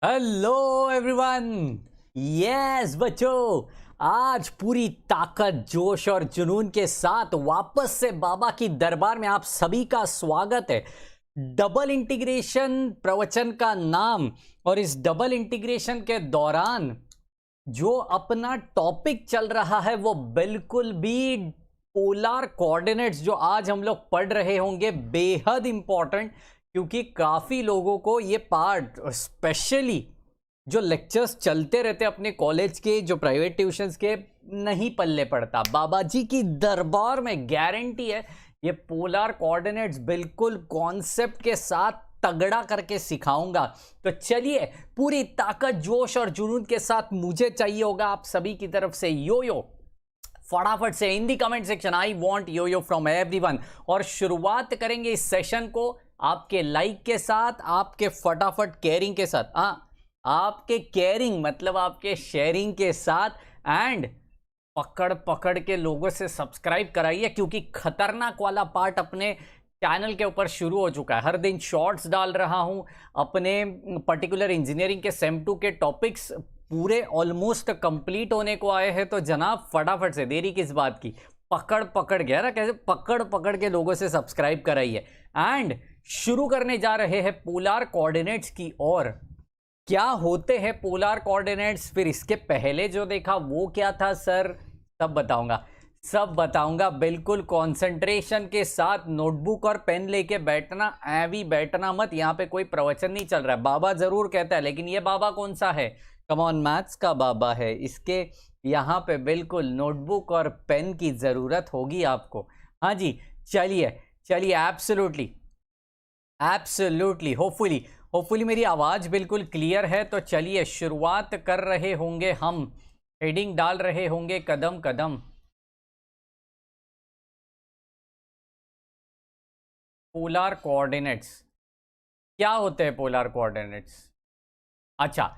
Hello everyone. Yes बच्चों, आज पूरी ताकत जोश और जुनून के साथ वापस से बाबा की दरबार में आप सभी का स्वागत है। डबल इंटीग्रेशन प्रवचन का नाम, और इस डबल इंटीग्रेशन के दौरान जो अपना टॉपिक चल रहा है वो बिल्कुल भी पोलर कोऑर्डिनेट्स जो आज हम लोग पढ़ रहे होंगे, बेहद इंपॉर्टेंट। क्योंकि काफी लोगों को ये पार्ट, स्पेशली जो लेक्चर्स चलते रहते अपने कॉलेज के, जो प्राइवेट ट्यूशंस के, नहीं पल्ले पड़ता। बाबा जी की दरबार में गारंटी है ये पोलर कोऑर्डिनेट्स बिल्कुल कॉन्सेप्ट के साथ तगड़ा करके सिखाऊंगा। तो चलिए, पूरी ताकत जोश और जुनून के साथ मुझे चाहिए होगा आप सभी की तरफ से यो यो। फटाफट से in the comment section I want yo yo from everyone. और शुरुआत करेंगे इस सेशन को आपके लाइक के साथ, आपके फटाफट केयरिंग के साथ। आपके केयरिंग मतलब आपके शेयरिंग के साथ, एंड पकड़ पकड़ के लोगों से सब्सक्राइब कराइए, क्योंकि खतरनाक वाला पार्ट अपने चैनल के ऊपर शुरू हो चुका है। हर दिन शॉर्ट्स डाल रहा हूं अपने पर्टिकुलर इंजीनियरिंग के सेम 2 के टॉपिक्स पूरे ऑलमोस्ट कंप्लीट होने को आए हैं। तो जनाब फटाफट से, देरी किस बात की, पकड़ पकड़ गया ना, कैसे पकड़ पकड़ के लोगों से सब्सक्राइब कराइए। एंड शुरू करने जा रहे हैं पोलर कोऑर्डिनेट्स की ओर। क्या होते हैं पोलर कोऑर्डिनेट्स, फिर इसके पहले जो देखा वो क्या था सर, सब बताऊंगा, सब बताऊंगा। बिल्कुल कंसंट्रेशन के साथ नोटबुक और पेन लेके बैठना, ऐवी बैठना मत। यहाँ पे कोई प्रवचन नहीं चल रहा है। बाबा जरूर कहता है, लेकिन ये बाबा कौन सा है? कम ऑन, मैथ्स का बाबा है। इसके यहाँ पे बिल्कुल नोटबुक और पेन की जरूरत होगी आपको। हाँ जी, चलिए चलिए, एब्सोल्युटली एब्सोल्युटली, होपफुली मेरी आवाज बिल्कुल क्लियर है। तो चलिए शुरुआत कर रहे होंगे हम, हेडिंग डाल रहे होंगे कदम कदम। पोलर कोऑर्डिनेट्स क्या होते हैं? पोलर कोऑर्डिनेट्स, अच्छा,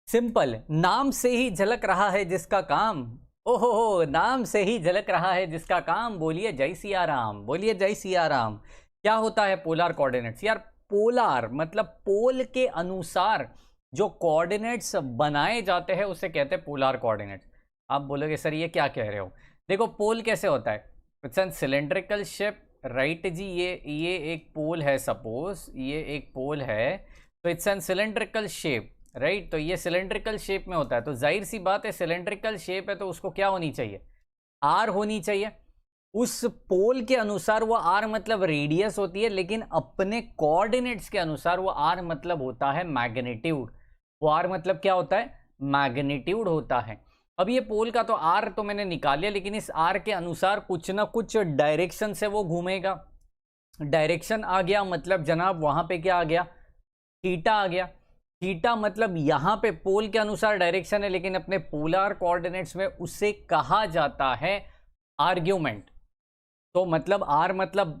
सिंपल, नाम से ही झलक रहा है जिसका काम। ओहो, नाम से ही झलक रहा है जिसका काम। बोलिए जय सिया राम, बोलिए जय सिया राम। क्या होता है पोलर कोऑर्डिनेट्स यार? पोलर मतलब पोल के अनुसार जो कोऑर्डिनेट्स बनाए जाते हैं उसे कहते हैं पोलर कोऑर्डिनेट्स। आप बोलोगे सर ये क्या कह रहे हो? देखो, पोल कैसे होता है, it's an cylindrical shape, right जी। ये एक पोल है, सपोज ये एक पोल है, तो it's an cylindrical shape, right. तो ये सिलेंड्रिकल शेप में होता है, तो जाहिर सी बात है सिलेंड्रिकल शेप है तो उसको क्या होनी चाहिए? आर होनी चाहिए। उस पोल के अनुसार वो आर मतलब रेडियस होती है, लेकिन अपने कोऑर्डिनेट्स के अनुसार वो आर मतलब होता है मैग्नीट्यूड। वो आर मतलब क्या होता है? मैग्नीट्यूड होता है। अब ये पोल का तो आर तो मैंने निकाल लिया, लेकिन इस आर के अनुसार कुछ ना कुछ डायरेक्शन से वो घूमेगा। डायरेक्शन आ गया मतलब जनाब वहां पे क्या आ गया? थीटा आ गया। थीटा मतलब यहां पे पोल के अनुसार डायरेक्शन है, लेकिन अपने पोलर कोऑर्डिनेट्स में उसे कहा जाता है आर्ग्यूमेंट। तो मतलब आर मतलब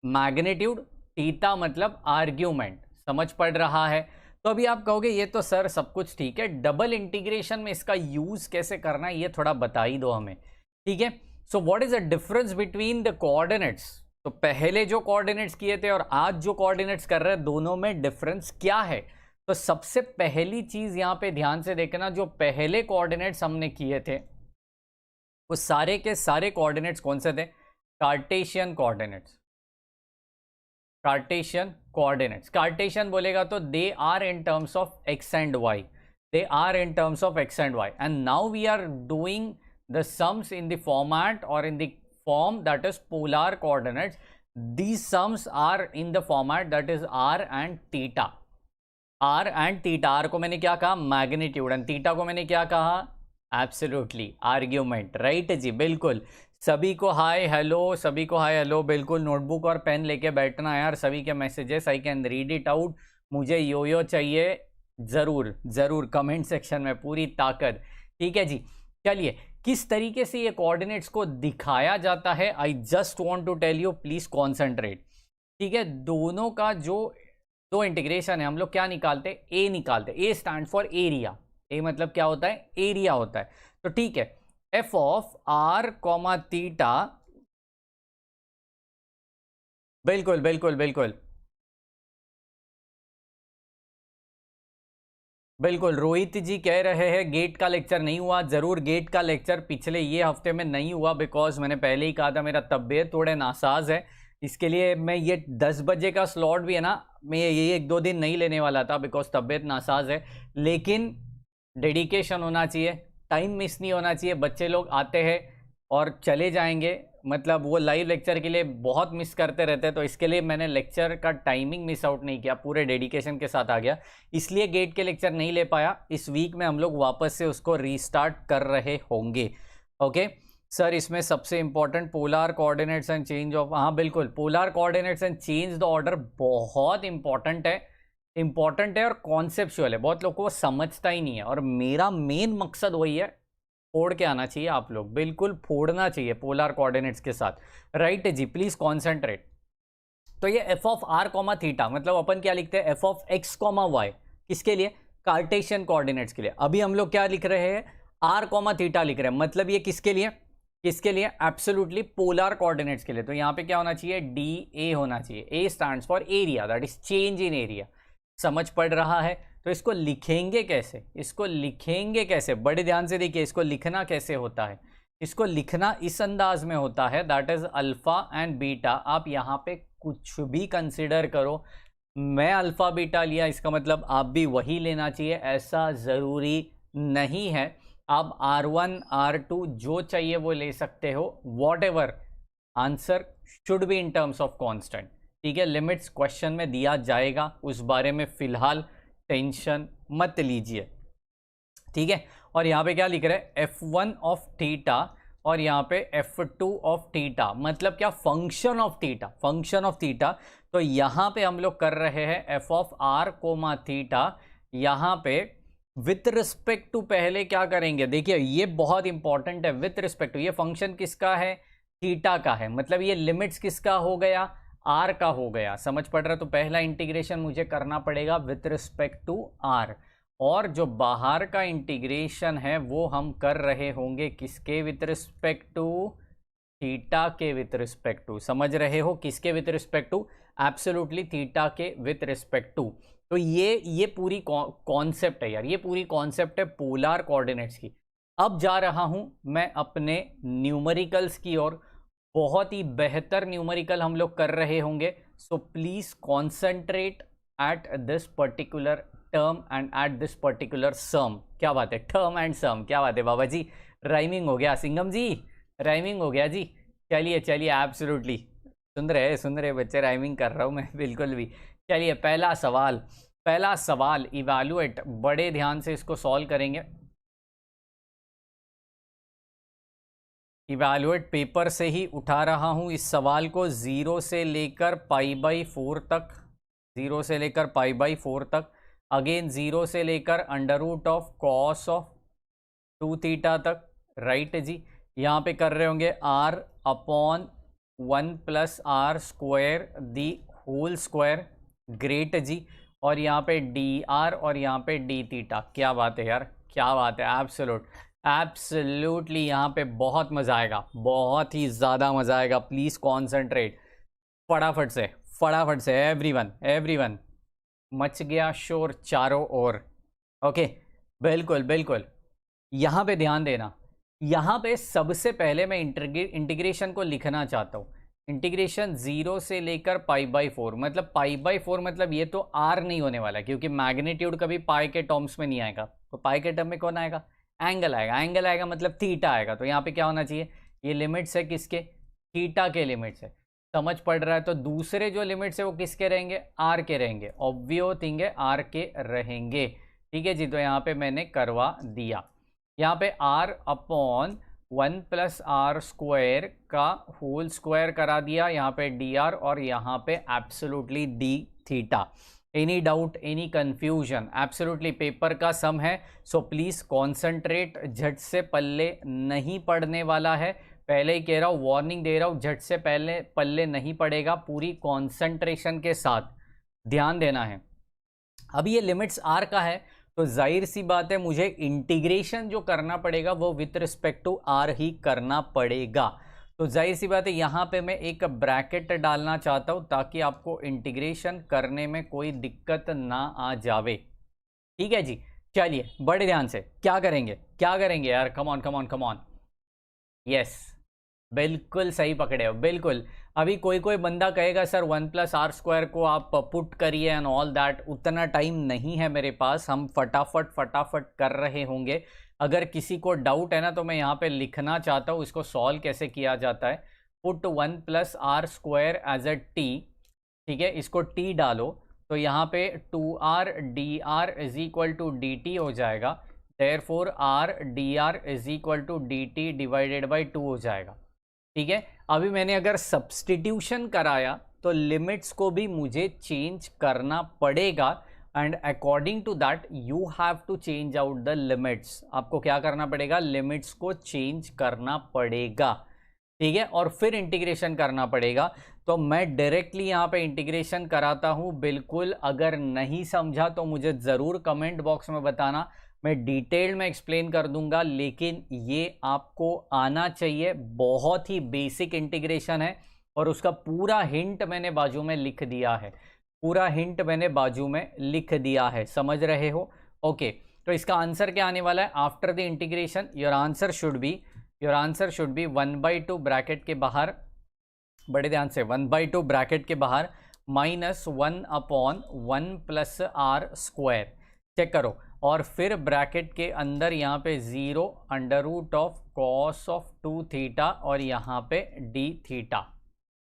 मैग्नीट्यूड, थीटा मतलब आर्ग्यूमेंट। समझ पड़ रहा है? तो अभी आप कहोगे ये तो सर सब कुछ ठीक है, डबल इंटीग्रेशन में इसका यूज कैसे करना है ये थोड़ा बता ही दो हमें। ठीक है, so what is the difference between the coordinates? तो पहले जो कोऑर्डिनेट्स किए थे और आज जो कोऑर्डिनेट्स कर रहे हैं, दोनों में डिफरेंस क्या है? तो सबसे पहली चीज यहां पे ध्यान से देखना, जो पहले कोऑर्डिनेट्स हमने किए थे वो सारे के सारे कोऑर्डिनेट्स कौन से थे? Cartesian coordinates. Cartesian coordinates, Cartesian बोलेगा तो they are in terms of X and Y, they are in terms of X and Y. And now we are doing the sums in the format or in the form that is polar coordinates. These sums are in the format that is r and theta. r and theta, r को मैंने क्या कहा? Magnitude. And theta को मैंने क्या कहा? Absolutely argument, right जी, बिल्कुल। सभी को हाय हेलो, सभी को हाय हेलो। बिल्कुल नोटबुक और पेन लेके बैठना यार, सभी के messages I can read it out. मुझे यो यो चाहिए, जरूर जरूर कमेंट सेक्शन में पूरी ताकत। ठीक है जी, चलिए किस तरीके से ये कोऑर्डिनेट्स को दिखाया जाता है, I just want to tell you, please concentrate. ठीक है, दोनों का जो दो इंटीग्रेशन है, हम लोग क्या निकालते? ए निकालते। ए स्टैंड फॉर एरिया। ए मतलब क्या होता है? एरिया होता है। तो ठीक है, F of R comma theta, बिल्कुल बिल्कुल बिल्कुल, बिल्कुल, रोहित जी कह रहे हैं गेट का लेक्चर नहीं हुआ। ज़रूर, गेट का लेक्चर पिछले ये हफ्ते में नहीं हुआ बिकॉज मैंने पहले ही कहा था मेरा तबीयत थोड़े नासाज है। इसके लिए मैं ये 10 बजे का स्लॉट भी है ना, मैं ये 1-2 दिन नहीं लेने वाला था बिकॉज तबीयत नासाज है। लेकिन डेडिकेशन होना चाहिए, टाइम मिस नहीं होना चाहिए। बच्चे लोग आते हैं और चले जाएंगे, मतलब वो लाइव लेक्चर के लिए बहुत मिस करते रहते हैं। तो इसके लिए मैंने लेक्चर का टाइमिंग मिस आउट नहीं किया, पूरे डेडिकेशन के साथ आ गया, इसलिए गेट के लेक्चर नहीं ले पाया। इस वीक में हम लोग वापस से उसको रीस्टार्ट कर रहे होंगे। ओके सर, इसमें सबसे important polar coordinates and change of, हाँ बिल्कुल, polar coordinates and change the order बहुत इंपॉर्टेंट है और कॉन्सेप्चुअल है। बहुत लोगों को समझता ही नहीं है और मेरा मेन मकसद वही है, फोड़ के आना चाहिए। आप लोग बिल्कुल फोड़ना चाहिए पोलर कोऑर्डिनेट्स के साथ। राइट जी, प्लीज कॉन्सेंट्रेट। तो ये F of R comma theta, मतलब अपन क्या लिखते हैं, F of X comma Y, किसके लिए, कार्टेशियन कोऑर्डिनेट्स के लिए। अभी हम लोग क्या लिख रहे हैं, आर कॉमा थीटा लिख रहे हैं, मतलब ये किसके लिए, एब्सोल्युटली पोलर कोऑर्डिनेट्स के लिए। तो यहाँ पे क्या होना चाहिए, डी ए होना चाहिए। ए stands for area, that is change in area. समझ पड़ रहा है। तो इसको लिखेंगे कैसे, बड़े ध्यान से देखिए, इसको लिखना कैसे होता है। इसको लिखना इस अंदाज में होता है, that is alpha and beta. आप यहाँ पे कुछ भी कंसिडर करो, मैं अल्फा बीटा लिया, इसका मतलब आप भी वही लेना चाहिए, ऐसा ज़रूरी नहीं है। आप R1 R2 जो चाहिए वो ले सकते हो, what ever, answer should be in terms of constant. ठीक है, लिमिट्स क्वेश्चन में दिया जाएगा, उस बारे में फिलहाल टेंशन मत लीजिए। ठीक है, और यहाँ पे क्या लिख रहे हैं, F1 ऑफ थीटा और यहाँ पे F2 ऑफ थीटा, मतलब क्या, फंक्शन ऑफ थीटा। तो यहाँ पे हम लोग कर रहे हैं F of R comma theta. यहाँ पे विथ रिस्पेक्ट टू पहले क्या करेंगे, देखिए ये बहुत इंपॉर्टेंट है, विथ रिस्पेक्ट टू। ये फंक्शन किसका है, थीटा का है, मतलब ये लिमिट्स किसका हो गया, आर का हो गया। समझ पड़ रहा है। तो पहला इंटीग्रेशन मुझे करना पड़ेगा विथ रिस्पेक्ट टू आर, और जो बाहर का इंटीग्रेशन है वो हम कर रहे होंगे किसके विथ रिस्पेक्ट टू, थीटा के विथ रिस्पेक्ट टू। समझ रहे हो, किसके with respect to, absolutely theta के विथ रिस्पेक्ट टू। तो ये पूरी कॉन्सेप्ट है यार, ये पूरी कॉन्सेप्ट है पोलर कोऑर्डिनेट्स की। अब जा रहा हूं मैं अपने न्यूमेरिकल्स की ओर, बहुत ही बेहतर न्यूमेरिकल हम लोग कर रहे होंगे। So please concentrate at this particular term and at this particular sum. क्या बात है, टर्म एंड सम, क्या बात है बाबा जी, राइमिंग हो गया, सिंगम जी राइमिंग हो गया जी। चलिए एब्सोल्युटली, सुन रहे बच्चे, राइमिंग कर रहा हूँ मैं बिल्कुल भी। चलिए पहला सवाल इवैल्यूएट, बड़े ध्यान से इसको सॉल्व करेंगे। इवैल्यूएट पेपर से ही उठा रहा हूँ इस सवाल को, 0 से लेकर π/4 तक, 0 से लेकर π/4 तक, अगेन 0 से लेकर √ cos ऑफ 2 थीटा तक। राइट जी, यहाँ पे कर रहे होंगे R/1 + R² the whole square. Great जी, और यहाँ पे dr और यहाँ पे d थीटा। क्या बात है यार, क्या बात है, एब्सोल्युटली यहाँ पे बहुत मज़ा आएगा, बहुत ही ज़्यादा मज़ा आएगा। प्लीज़ कॉन्सेंट्रेट, फटाफट से एवरीवन मच गया शोर चारों ओर। ओके, बिल्कुल यहाँ पे ध्यान देना। यहाँ पे सबसे पहले मैं इंटीग्रेशन को लिखना चाहता हूँ। इंटीग्रेशन 0 से लेकर π/4, मतलब π/4 मतलब ये तो r नहीं होने वाला, क्योंकि मैग्नीट्यूड कभी पाई के टर्म्स में नहीं आएगा। तो पाई के टर्म में कौन आएगा, एंगल आएगा, मतलब थीटा आएगा। तो यहाँ पे क्या होना चाहिए, ये लिमिट्स है किसके, थीटा के लिमिट्स है। समझ पड़ रहा है। तो दूसरे जो लिमिट्स है वो किसके रहेंगे, आर के रहेंगे, ऑब्वियस थिंग है, आर के रहेंगे। ठीक है जी, तो यहाँ पे मैंने करवा दिया। यहाँ पे R/1 + R² का होल स्क्वायर करा दिया, यहाँ पे dr और यहाँ पे absolutely d theta. Any doubt, any confusion, absolutely paper का सम है। सो प्लीज कॉन्सेंट्रेट, झट से पल्ले नहीं पड़ने वाला है, पहले ही कह रहा हूँ, वार्निंग दे रहा हूँ, झट से पहले पल्ले नहीं पड़ेगा, पूरी कॉन्सेंट्रेशन के साथ ध्यान देना है। अभी ये लिमिट्स आर का है, तो जाहिर सी बात है मुझे इंटीग्रेशन जो करना पड़ेगा वो विथ रिस्पेक्ट टू आर ही करना पड़ेगा। तो जाहिर सी बात है यहाँ पे मैं एक ब्रैकेट डालना चाहता हूँ ताकि आपको इंटीग्रेशन करने में कोई दिक्कत ना आ जावे। ठीक है जी, चलिए बड़े ध्यान से क्या करेंगे, क्या करेंगे यार, come on come on come on. Yes, बिल्कुल सही पकड़े हो, बिल्कुल। अभी कोई कोई बंदा कहेगा सर 1+r² को आप पुट करिए एंड ऑल दैट, उतना टाइम नहीं है मेरे पास, हम फटाफट फटाफट कर रहे होंगे। अगर किसी को डाउट है ना तो मैं यहाँ पे लिखना चाहता हूँ इसको सॉल्व कैसे किया जाता है। Put 1+r² as a T, ठीक है, इसको टी डालो तो यहाँ पे 2r dr is equal to D T हो जाएगा। Therefore r dr is equal to D T divided by 2 हो जाएगा। ठीक है, अभी मैंने अगर सब्सटीट्यूशन कराया तो लिमिट्स को भी मुझे चेंज करना पड़ेगा and according to that you have to change out the limits. आपको क्या करना पड़ेगा, लिमिट्स को चेंज करना पड़ेगा, ठीक है, और फिर इंटीग्रेशन करना पड़ेगा। तो मैं डायरेक्टली यहाँ पे इंटीग्रेशन कराता हूँ, बिल्कुल। अगर नहीं समझा तो मुझे ज़रूर कमेंट बॉक्स में बताना, मैं डिटेल में एक्सप्लेन कर दूंगा, लेकिन ये आपको आना चाहिए। बहुत ही बेसिक इंटीग्रेशन है और उसका पूरा हिंट मैंने बाजू में लिख दिया है, पूरा हिंट मैंने बाजू में लिख दिया है, समझ रहे हो? ओके, तो इसका आंसर क्या आने वाला है after the integration? Your answer should be 1/2 bracket के बाहर, बड़े ध्यान से, 1/2 ब्रैकेट के बाहर -1/1+r²। चेक करो, और फिर ब्रैकेट के अंदर यहाँ पे 0 √of cos ऑफ 2 थीटा और यहाँ पे d theta.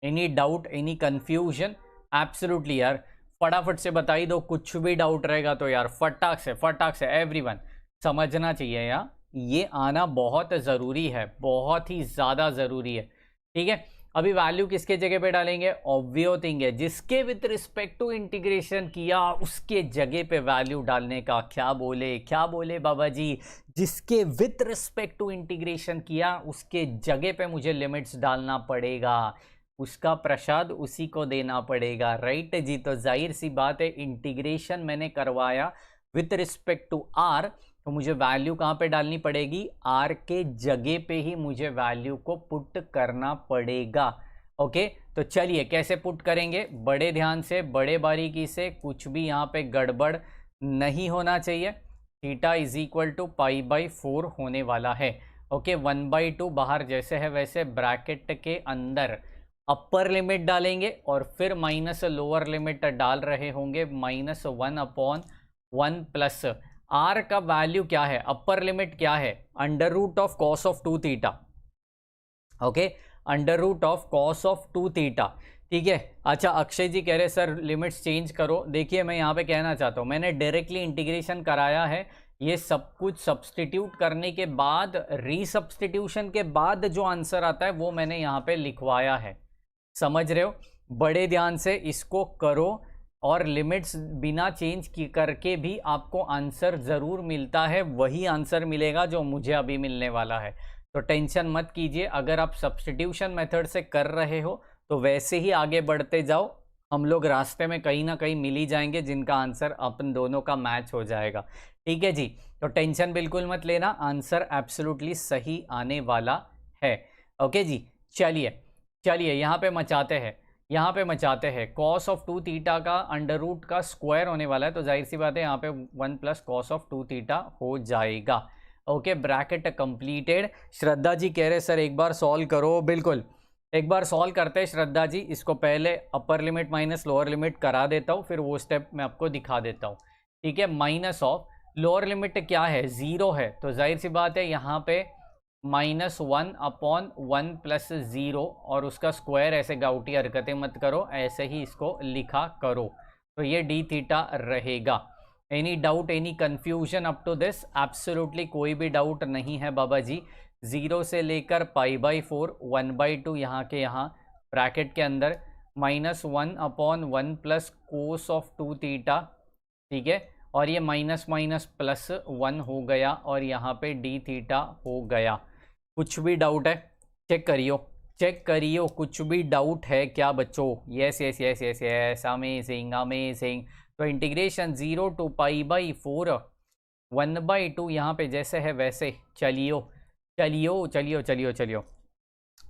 Any doubt, any confusion? Absolutely यार, फटाफट से बताई दो, कुछ भी डाउट रहेगा तो यार फटाक से एवरीवन समझना चाहिए यार, ये आना बहुत ज़रूरी है, बहुत ही ज़्यादा ज़रूरी है। ठीक है, अभी वैल्यू किसके जगह पे डालेंगे? ऑब्वियस थिंग है, जिसके विथ रिस्पेक्ट टू इंटीग्रेशन किया उसके जगह पे वैल्यू डालने का। क्या बोले बाबा जी? जिसके विथ रिस्पेक्ट टू इंटीग्रेशन किया उसके जगह पे मुझे लिमिट्स डालना पड़ेगा, उसका प्रसाद उसी को देना पड़ेगा, राइट जी? तो जाहिर सी बात है, इंटीग्रेशन मैंने करवाया विथ रिस्पेक्ट टू आर, तो मुझे वैल्यू कहाँ पे डालनी पड़ेगी? आर के जगह पे ही मुझे वैल्यू को पुट करना पड़ेगा। ओके, तो चलिए कैसे पुट करेंगे, बड़े ध्यान से, बड़े बारीकी से, कुछ भी यहाँ पे गड़बड़ नहीं होना चाहिए। थीटा इज इक्वल टू π/4 होने वाला है। ओके, 1/2 बाहर जैसे है वैसे, ब्रैकेट के अंदर अपर लिमिट डालेंगे और फिर माइनस लोअर लिमिट डाल रहे होंगे, -1/1 प्लस आर का वैल्यू क्या है, अपर लिमिट क्या है? √of cos of 2 theta. Okay, √of cos of 2 theta, ठीक है। अच्छा, अक्षय जी कह रहे सर लिमिट्स चेंज करो। देखिए, मैं यहाँ पे कहना चाहता हूँ, मैंने डायरेक्टली इंटीग्रेशन कराया है, ये सब कुछ सब्सटीट्यूट करने के बाद, रीसब्सटीट्यूशन के बाद जो आंसर आता है वो मैंने यहाँ पे लिखवाया है, समझ रहे हो? बड़े ध्यान से इसको करो, और लिमिट्स बिना चेंज करके भी आपको आंसर ज़रूर मिलता है, वही आंसर मिलेगा जो मुझे अभी मिलने वाला है। तो टेंशन मत कीजिए, अगर आप सब्सटीट्यूशन मेथड से कर रहे हो तो वैसे ही आगे बढ़ते जाओ, हम लोग रास्ते में कहीं ना कहीं मिल ही जाएंगे जिनका आंसर अपन दोनों का मैच हो जाएगा। ठीक है जी, तो टेंशन बिल्कुल मत लेना, आंसर एब्सोल्युटली सही आने वाला है। ओके जी, चलिए यहाँ पे मचाते हैं cos ऑफ 2 थीटा का √ का स्क्वायर होने वाला है, तो जाहिर सी बात है यहाँ पे 1 + cos ऑफ 2 थीटा हो जाएगा। Okay, bracket completed. Shraddha ji कह रहे सर एक बार सॉल्व करो, बिल्कुल एक बार सॉल्व करते हैं श्रद्धा जी। इसको पहले upper limit minus lower limit करा देता हूँ, फिर वो स्टेप मैं आपको दिखा देता हूँ। ठीक है, माइनस ऑफ लोअर लिमिट क्या है? 0 है, तो जाहिर सी बात है यहाँ पे -1/1 + 0 और उसका स्क्वायर। ऐसे गाउटी हरकतें मत करो, ऐसे ही इसको लिखा करो, तो ये d थीटा रहेगा। Any doubt, any confusion up to this? Absolutely कोई भी डाउट नहीं है बाबा जी। 0 से लेकर π/4, 1/2 यहाँ के यहाँ ब्रैकेट के अंदर, -1/1 + cos ऑफ 2 थीटा, ठीक है, और ये माइनस +1 हो गया और यहाँ पे d थीटा हो गया। कुछ भी डाउट है चेक करियो, कुछ भी डाउट है क्या बच्चों? Yes, amazing. तो इंटीग्रेशन 0 to π/4, 1/2 यहाँ पे जैसे है वैसे, चलियो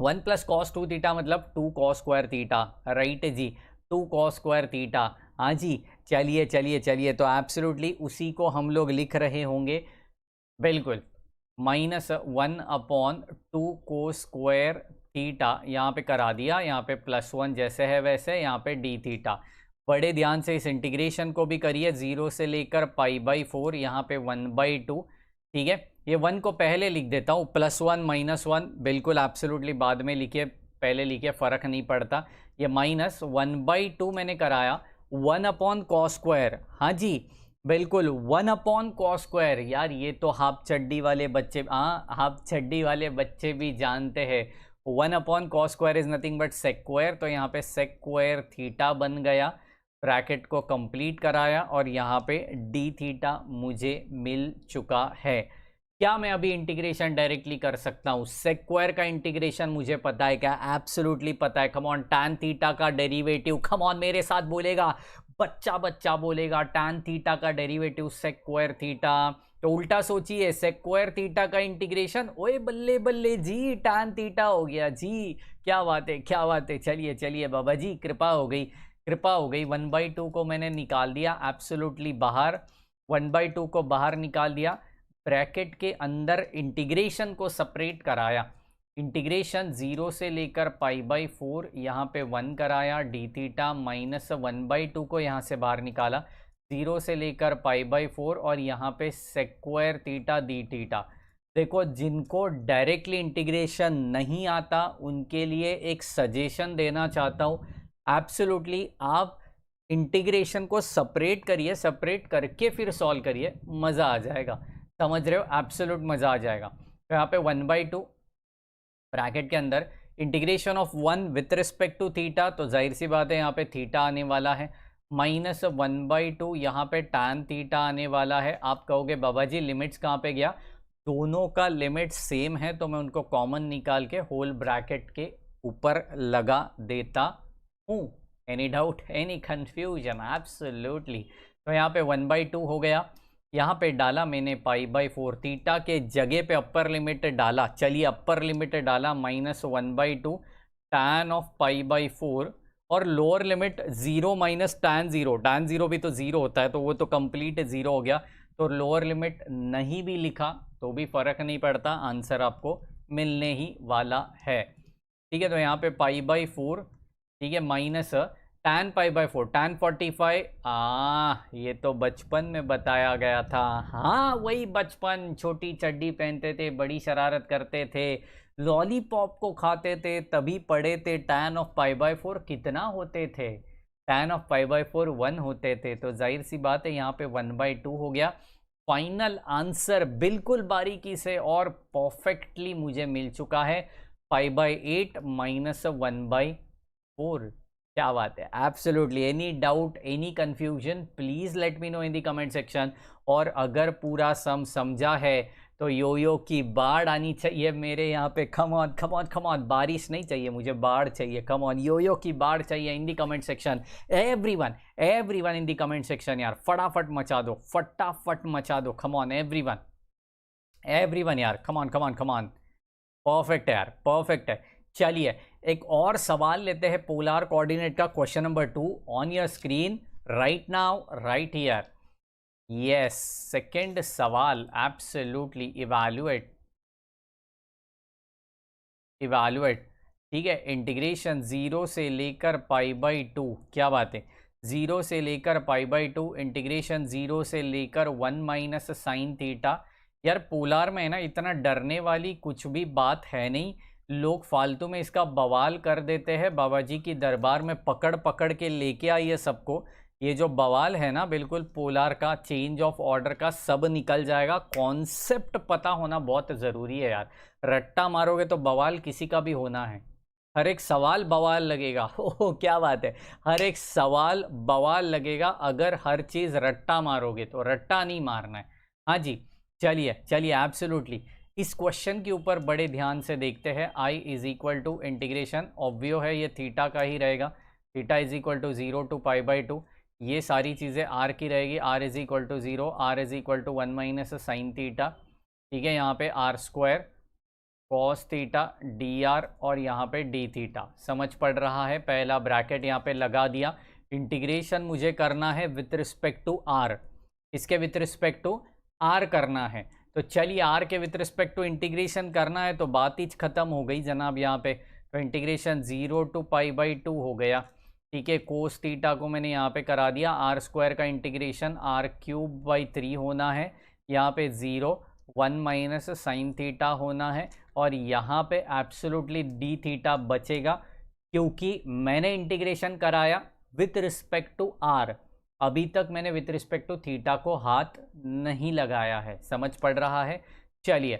1 + cos 2 थीटा मतलब 2 cos² थीटा, राइट जी, 2 cos² थीटा। हाँ जी, चलिए चलिए चलिए, तो एब्सोल्युटली उसी को हम लोग लिख रहे होंगे, बिल्कुल। -1/2 को स्क्वायर थीटा यहाँ पे करा दिया, यहाँ पे +1 जैसे है वैसे, यहाँ पे डी थीटा। बड़े ध्यान से इस इंटीग्रेशन को भी करिए, 0 से लेकर π/4, यहाँ पे 1/2। ठीक है, ये 1 को पहले लिख देता हूँ, +1 -1 बिल्कुल एब्सोल्युटली बाद में लिखिए, पहले लिखिए, फ़र्क नहीं पड़ता। ये -1/2 मैंने कराया, 1/cos²। हाँ जी बिल्कुल, 1/cos²। यार ये तो हाफ चड्डी वाले बच्चे, हाँ हाफ चड्डी वाले बच्चे भी जानते हैं। 1/cos² is nothing but sec², तो यहाँ पे sec² थीटा बन गया, ब्रैकेट को कंप्लीट कराया और यहाँ पे डी थीटा मुझे मिल चुका है। क्या मैं अभी इंटीग्रेशन डायरेक्टली कर सकता हूँ? sec² का इंटीग्रेशन मुझे पता है क्या? एब्सोल्युटली पता है। कम ऑन, tan थीटा का डेरिवेटिव, कम ऑन मेरे साथ बोलेगा, बच्चा बच्चा बोलेगा, tan थीटा का डेरिवेटिव sec² थीटा। तो उल्टा सोचिए, sec² थीटा का इंटीग्रेशन, ओए बल्ले बल्ले जी, tan थीटा हो गया जी। क्या बात है, क्या बात है। चलिए चलिए बाबा जी, कृपा हो गई, कृपा हो गई। 1/2 को मैंने निकाल दिया एब्सोल्युटली बाहर, 1/2 को बाहर निकाल दिया, ब्रैकेट के अंदर इंटीग्रेशन को सेपरेट कराया। इंटीग्रेशन 0 से लेकर π/4, यहाँ पे 1 कराया, डी थीटा -1/2 को यहाँ से बाहर निकाला, 0 से लेकर π/4 और यहाँ पे sec² थीटा डी थीटा। देखो, जिनको डायरेक्टली इंटीग्रेशन नहीं आता उनके लिए एक सजेशन देना चाहता हूँ, एब्सोल्युटली आप इंटीग्रेशन को सेपरेट करिए, सेपरेट करके फिर सॉल्व करिए, मज़ा आ जाएगा, समझ रहे हो? एब्सोल्यूट मज़ा आ जाएगा। तो यहाँ पे 1/2 ब्रैकेट के अंदर integration of 1 with respect to theta, तो जाहिर सी बात है यहाँ पे थीटा आने वाला है, -1/2 यहाँ पे tan थीटा आने वाला है। आप कहोगे बाबा जी लिमिट्स कहाँ पे गया? दोनों का लिमिट सेम है, तो मैं उनको कॉमन निकाल के होल ब्रैकेट के ऊपर लगा देता हूँ। Any doubt, any confusion? Absolutely. तो यहाँ पे 1/2 हो गया, यहाँ पे डाला मैंने π/4, थीटा के जगह पे अपर लिमिट डाला। चलिए अपर लिमिट डाला, -1/2 tan ऑफ π/4 और लोअर लिमिट 0 - tan 0। tan 0 भी तो 0 होता है, तो वो तो कंप्लीट 0 हो गया। तो लोअर लिमिट नहीं भी लिखा तो भी फ़र्क नहीं पड़ता, आंसर आपको मिलने ही वाला है। ठीक है, तो यहाँ पे π/4, ठीक है, माइनस tan π/4, tan 45। ये तो बचपन में बताया गया था। हाँ वही बचपन, छोटी चड्डी पहनते थे, बड़ी शरारत करते थे, लॉलीपॉप को खाते थे, तभी पढ़े थे tan ऑफ π/4 कितना होते थे? tan ऑफ π/4 1 होते थे। तो जाहिर सी बात है यहाँ पे 1/2 हो गया। फाइनल आंसर बिल्कुल बारीकी से और परफेक्टली मुझे मिल चुका है, π/8 -1/4। क्या बात है, absolutely. Any doubt, any confusion, please let me know in the comment section. और अगर पूरा समझा है तो योयो की बाढ़ आनी चाहिए मेरे यहाँ पे। Come on come on come on, बारिश नहीं चाहिए मुझे, बाढ़ चाहिए। कम ऑन, योयो की बाढ़ चाहिए in the comment section. Everyone everyone in the comment section यार, फटाफट मचा दो, फटाफट मचा दो। कम ऑन एवरीवन, एवरीवन यार, come on come on come on. Perfect है यार, परफेक्ट है। चलिए एक और सवाल लेते हैं पोलर कोऑर्डिनेट का, question number 2 on your screen right now, right here. Yes, second सवाल, एब्सोल्युटली इवैल्यूएट, इवैल्यूएट। ठीक है, इंटीग्रेशन 0 से लेकर π/2, क्या बात है, 0 से लेकर π/2, इंटीग्रेशन 0 से लेकर 1 - sin थीटा। यार पोलर में है ना, इतना डरने वाली कुछ भी बात है नहीं, लोग फालतू में इसका बवाल कर देते हैं। बाबा जी की दरबार में पकड़ पकड़ के लेके आइए सबको, ये जो बवाल है ना बिल्कुल पोलर का, चेंज ऑफ ऑर्डर का, सब निकल जाएगा। कॉन्सेप्ट पता होना बहुत ज़रूरी है यार, रट्टा मारोगे तो बवाल किसी का भी होना है, हर एक सवाल बवाल लगेगा। ओह क्या बात है, हर एक सवाल बवाल लगेगा। अगर हर चीज़ रट्टा मारोगे तो रट्टा नहीं मारना है। हाँ जी, चलिए चलिए, एब्सोल्युटली इस क्वेश्चन के ऊपर बड़े ध्यान से देखते हैं। I = इंटीग्रेशन, ऑब्वियो है ये थीटा का ही रहेगा, थीटा = 0 to π/2, ये सारी चीज़ें r की रहेगी, r = 0, r = 1 - sin थीटा। ठीक है, यहाँ पे r² cos थीटा dr और यहाँ पे d थीटा। समझ पड़ रहा है? पहला ब्रैकेट यहाँ पे लगा दिया, इंटीग्रेशन मुझे करना है विथ रिस्पेक्ट टू आर, इसके विथ रिस्पेक्ट टू आर करना है। तो चलिए आर के विथ रिस्पेक्ट टू इंटीग्रेशन करना है, तो बात ही खत्म हो गई जनाब यहाँ पे। तो इंटीग्रेशन 0 to π/2 हो गया, ठीक है। कोस थीटा को मैंने यहाँ पे करा दिया, आर स्क्वायर का इंटीग्रेशन r³/3 होना है, यहाँ पे 0 1 माइनस साइन थीटा होना है, और यहाँ पे एब्सोल्युटली डी थीटा बचेगा, क्योंकि मैंने इंटीग्रेशन कराया विथ रिस्पेक्ट टू आर। अभी तक मैंने विथ रिस्पेक्ट टू थीटा को हाथ नहीं लगाया है, समझ पड़ रहा है। चलिए,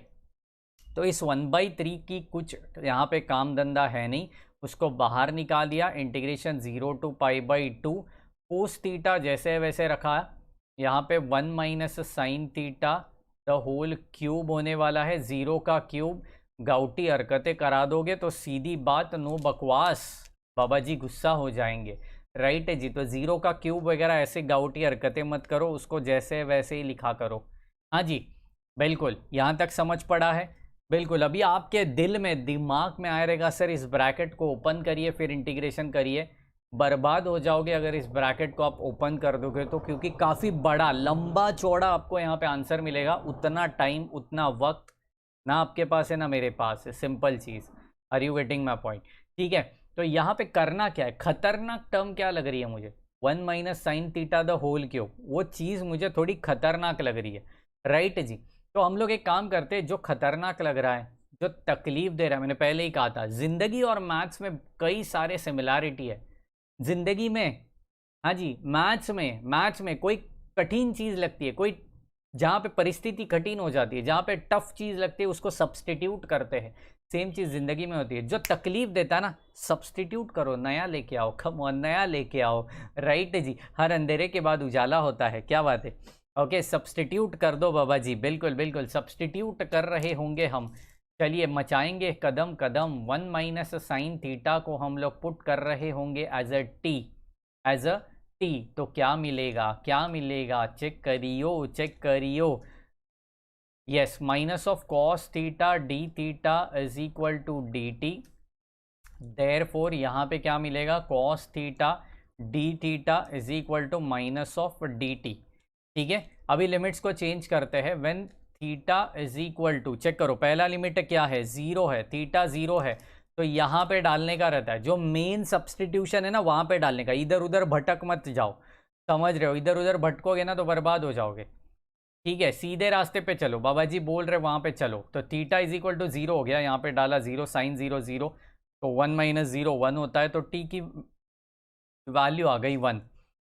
तो इस 1/3 की कुछ यहाँ पे काम धंधा है नहीं, उसको बाहर निकाल दिया। इंटीग्रेशन 0 to π/2, कोस थीटा जैसे वैसे रखा, यहाँ पे 1 minus sine theta the whole cube होने वाला है, 0 का क्यूब। गाउटी हरकतें करा दोगे तो सीधी बात, नो बकवास, बाबा जी गुस्सा हो जाएंगे, राइट है जी। तो 0 का क्यूब वगैरह ऐसे गाउटी हरकतें मत करो, उसको जैसे वैसे ही लिखा करो। हाँ जी बिल्कुल, यहाँ तक समझ पड़ा है। बिल्कुल, अभी आपके दिल में दिमाग में आया रहेगा सर इस ब्रैकेट को ओपन करिए फिर इंटीग्रेशन करिए। बर्बाद हो जाओगे अगर इस ब्रैकेट को आप ओपन कर दोगे तो, क्योंकि काफ़ी बड़ा लंबा चौड़ा आपको यहाँ पे आंसर मिलेगा। उतना टाइम उतना वक्त ना आपके पास है ना मेरे पास है, सिंपल चीज़। Are you getting my point? ठीक है, तो यहाँ पे करना क्या है, खतरनाक टर्म क्या लग रही है मुझे, 1 minus sine theta the whole cube, वो चीज़ मुझे थोड़ी खतरनाक लग रही है, राइट जी। तो हम लोग एक काम करते हैं, जो खतरनाक लग रहा है, जो तकलीफ दे रहा है, मैंने पहले ही कहा था जिंदगी और मैथ्स में कई सारे सिमिलैरिटी है। जिंदगी में, हाँ जी, मैथ्स में कोई कठिन चीज़ लगती है, कोई जहाँ पे परिस्थिति कठिन हो जाती है, जहाँ पे टफ चीज़ लगती है उसको सब्सटीट्यूट करते हैं। सेम चीज़ ज़िंदगी में होती है, जो तकलीफ देता है ना सब्सटीट्यूट करो, नया लेके आओ, कम नया लेके आओ, राइट जी। हर अंधेरे के बाद उजाला होता है, क्या बात है। ओके, सब्सटीट्यूट कर दो बाबा जी, बिल्कुल बिल्कुल सब्सटीट्यूट कर रहे होंगे हम। चलिए मचाएंगे कदम कदम। 1 माइनस साइन थीटा को हम लोग पुट कर रहे होंगे एज अ टी, तो क्या मिलेगा, क्या मिलेगा, चेक करियो। Yes, minus of cos theta D theta is equal to D T. Therefore यहाँ पे क्या मिलेगा, cos theta D theta is equal to minus of D T. ठीक है, अभी लिमिट्स को चेंज करते हैं। When theta is equal to, check करो पहला लिमिट क्या है, 0 है, थीटा 0 है, तो यहाँ पे डालने का रहता है, जो मेन सब्सटीट्यूशन है ना वहाँ पे डालने का। इधर उधर भटक मत जाओ, समझ रहे हो, इधर उधर भटकोगे ना तो बर्बाद हो जाओगे। ठीक है, सीधे रास्ते पे चलो, बाबा जी बोल रहे वहाँ पे चलो। तो थीटा इज इक्वल टू 0 हो गया, यहाँ पे डाला 0, साइन 0 0, तो 1 माइनस 0 1 होता है, तो टी की वैल्यू आ गई 1।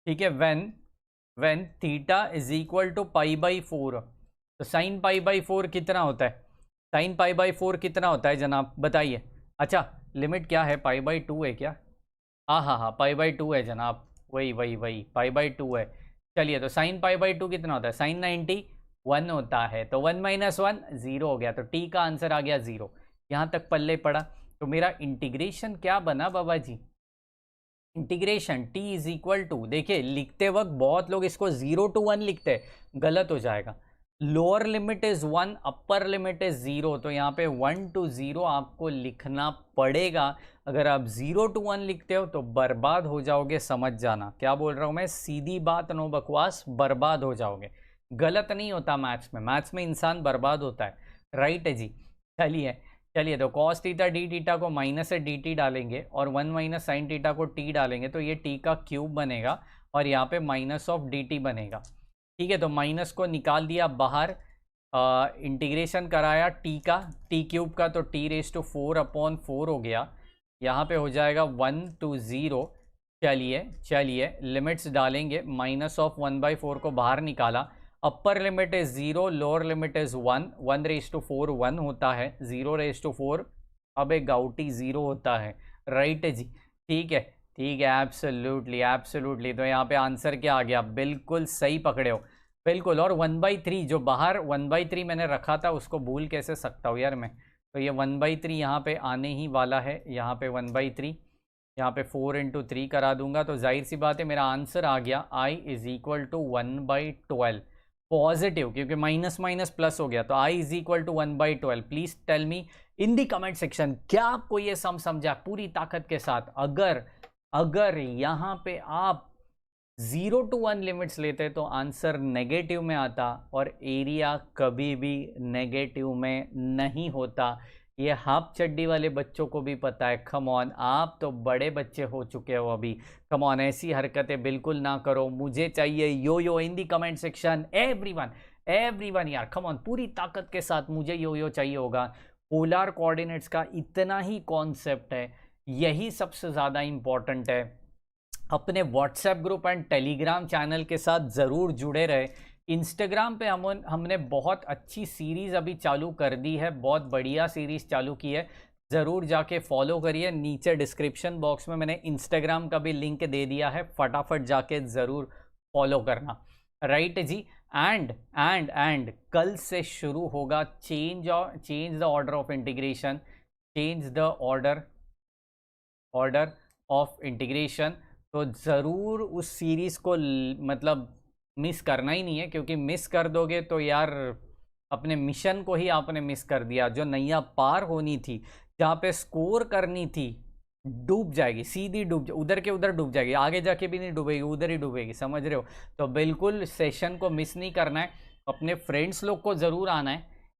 ठीक है, when theta is equal to π/4, तो साइन π/4 कितना होता है, साइन π/4 कितना होता है जनाब बताइए। अच्छा, लिमिट क्या है, π/2 है क्या? हाँ, π/2 है जनाब, वही π/2 है। चलिए, तो साइन π/2 कितना होता है, साइन 90 1 होता है, तो 1 माइनस 1 0 हो गया, तो टी का आंसर आ गया 0। यहाँ तक पल्ले पड़ा, तो मेरा इंटीग्रेशन क्या बना बाबा जी, integration t is equal to, देखिए लिखते वक्त बहुत लोग इसको 0 to 1 लिखते हैं, गलत हो जाएगा। Lower limit is 1, upper limit is 0, तो यहाँ पे 1 to 0 आपको लिखना पड़ेगा। अगर आप 0 to 1 लिखते हो तो बर्बाद हो जाओगे, समझ जाना क्या बोल रहा हूँ मैं, सीधी बात, नो बकवास, बर्बाद हो जाओगे। गलत नहीं होता मैथ्स में इंसान बर्बाद होता है, राइट है जी। चलिए, तो कॉस थीटा डी थीटा को माइनस से डी टी डालेंगे और 1 माइनस साइन थीटा को टी डालेंगे, तो ये टी का क्यूब बनेगा और यहाँ पे माइनस ऑफ डी टी बनेगा। ठीक है, तो माइनस को निकाल दिया बाहर, इंटीग्रेशन कराया टी का, टी क्यूब का, तो टी रेज टू 4/4 हो गया। यहाँ पे हो जाएगा 1 to 0। चलिए लिमिट्स डालेंगे, माइनस ऑफ 1/4 को बाहर निकाला, upper limit is 0, lower limit is 1, 1 raise to 4 1 होता है, 0 रेज टू 4 अब एक गाउटी 0 होता है, राइट है जी। ठीक है, एब्सोल्युटली। तो यहाँ पे आंसर क्या आ गया, बिल्कुल सही पकड़े हो, बिल्कुल। और 1/3 जो बाहर 1/3 मैंने रखा था उसको भूल कैसे सकता हूँ यार मैं, तो ये 1/3 यहाँ पे आने ही वाला है, यहाँ पे 1/3, यहाँ पे 4 into 3 करा दूंगा, तो जाहिर सी बात है मेरा आंसर आ गया i is equal to 1/12 positive, क्योंकि माइनस माइनस प्लस हो गया, तो i is equal to 1/12। Please tell me in the comment section, क्या आपको ये सम समझा पूरी ताकत के साथ। अगर यहाँ पे आप 0 to 1 लिमिट्स लेते तो आंसर नेगेटिव में आता और एरिया कभी भी नेगेटिव में नहीं होता। ये हाफ चड्डी वाले बच्चों को भी पता है। कम ऑन, आप तो बड़े बच्चे हो चुके हो अभी। कम ऑन, ऐसी हरकतें बिल्कुल ना करो। मुझे चाहिए यो यो इन दी कमेंट सेक्शन। एवरीवन यार, कम ऑन, पूरी ताकत के साथ मुझे यो यो चाहिए होगा। पोलर कोऑर्डिनेट्स का इतना ही कॉन्सेप्ट है, यही सबसे ज़्यादा इम्पॉर्टेंट है। अपने WhatsApp group and Telegram channel के साथ ज़रूर जुड़े रहे। इंस्टाग्राम पे हमने बहुत अच्छी सीरीज़ अभी चालू कर दी है, बहुत बढ़िया सीरीज़ चालू की है, ज़रूर जाके फॉलो करिए। नीचे डिस्क्रिप्शन बॉक्स में मैंने इंस्टाग्राम का भी लिंक दे दिया है, फटाफट जाके ज़रूर फॉलो करना, राइट जी। एंड कल से शुरू होगा change the order of integration, change the order of integration. तो ज़रूर उस सीरीज़ को मतलब मिस करना ही नहीं है, क्योंकि मिस कर दोगे तो यार अपने मिशन को ही आपने मिस कर दिया। जो नैया पार होनी थी, जहाँ पे स्कोर करनी थी, डूब जाएगी, सीधी उधर के उधर डूब जाएगी, आगे जाके भी नहीं डूबेगी, उधर ही डूबेगी, समझ रहे हो। तो बिल्कुल सेशन को मिस नहीं करना है। अपने फ्रेंड्स लोग को ज़रूर आना है,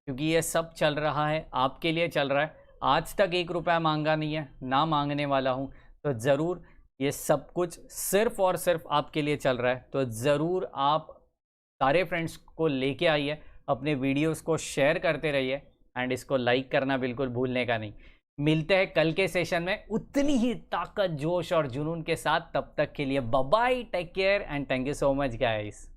क्योंकि ये सब चल रहा है आपके लिए चल रहा है। आज तक 1 रुपया मांगा नहीं है, ना मांगने वाला हूँ। तो ज़रूर ये सब कुछ सिर्फ़ और सिर्फ आपके लिए चल रहा है। तो ज़रूर आप सारे फ्रेंड्स को लेके आइए, अपने वीडियोस को शेयर करते रहिए एंड इसको लाइक करना बिल्कुल भूलने का नहीं। मिलते हैं कल के सेशन में उतनी ही ताकत, जोश और जुनून के साथ। तब तक के लिए bye bye, take care and thank you so much guys.